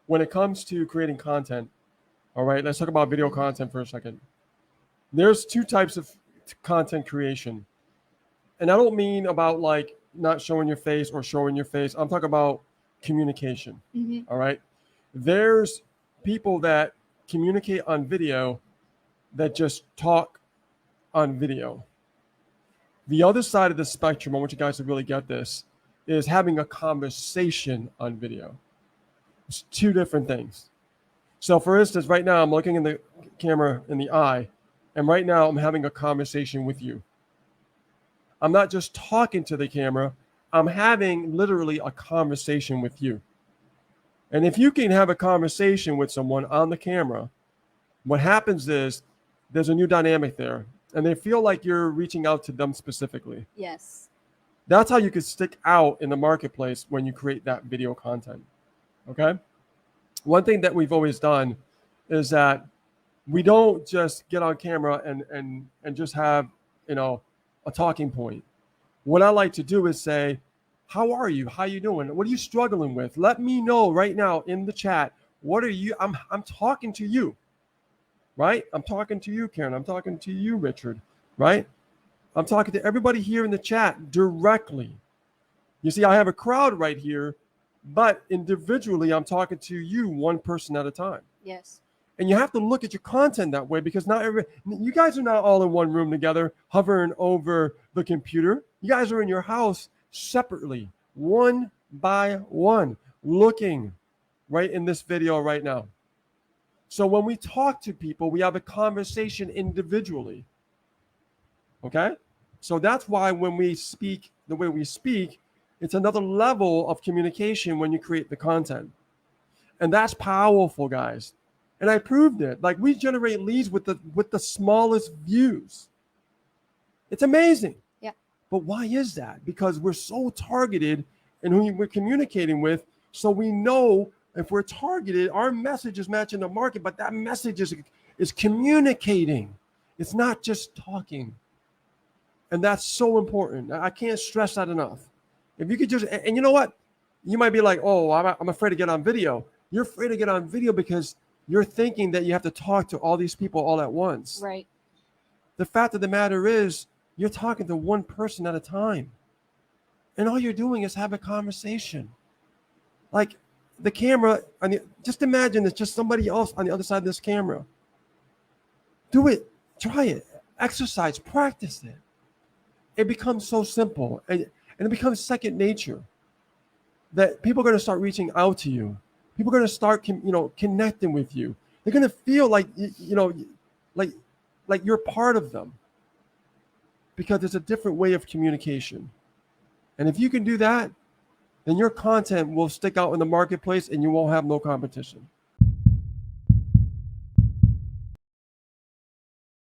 when it comes to creating content, all right, let's talk about video content for a second. There's two types of content creation. And I don't mean about like not showing your face or showing your face. I'm talking about communication. Mm-hmm. All right. There's people that communicate on video that just talk on video. The other side of the spectrum, I want you guys to really get this, is having a conversation on video. It's two different things. So for instance, right now I'm looking in the camera in the eye, and right now I'm having a conversation with you. I'm not just talking to the camera, I'm having literally a conversation with you. And if you can have a conversation with someone on the camera, what happens is there's a new dynamic there, and they feel like you're reaching out to them specifically. Yes. That's how you can stick out in the marketplace when you create that video content. Okay? One thing that we've always done is that we don't just get on camera and just have, a talking point. What I like to do is say, how are you? How you doing? What are you struggling with? Let me know right now in the chat. What are you? I'm talking to you, right? I'm talking to you, Karen. I'm talking to you, Richard, right? I'm talking to everybody here in the chat directly. You see, I have a crowd right here, but individually, I'm talking to you, one person at a time. Yes. And you have to look at your content that way, because you guys are not all in one room together, hovering over the computer. You guys are in your house separately, one by one, looking right in this video right now. So when we talk to people, we have a conversation individually. Okay? So that's why when we speak the way we speak, it's another level of communication when you create the content. And that's powerful, guys. And I proved it. Like, we generate leads with the smallest views. It's amazing. Yeah. But why is that? Because we're so targeted in who we're communicating with. So we know if we're targeted, our message is matching the market, but that message is communicating. It's not just talking. And that's so important. I can't stress that enough. If you could just, and you know what? You might be like, oh, I'm afraid to get on video. You're afraid to get on video because you're thinking that you have to talk to all these people all at once. Right. The fact of the matter is, you're talking to one person at a time. And all you're doing is have a conversation. Like the camera, just imagine it's just somebody else on the other side of this camera. Do it. Try it. Exercise. Practice it. It becomes so simple. And it becomes second nature. That people are going to start reaching out to you. People are going to start, connecting with you. They're going to feel like, like you're part of them, because it's a different way of communication. And if you can do that, then your content will stick out in the marketplace and you won't have no competition.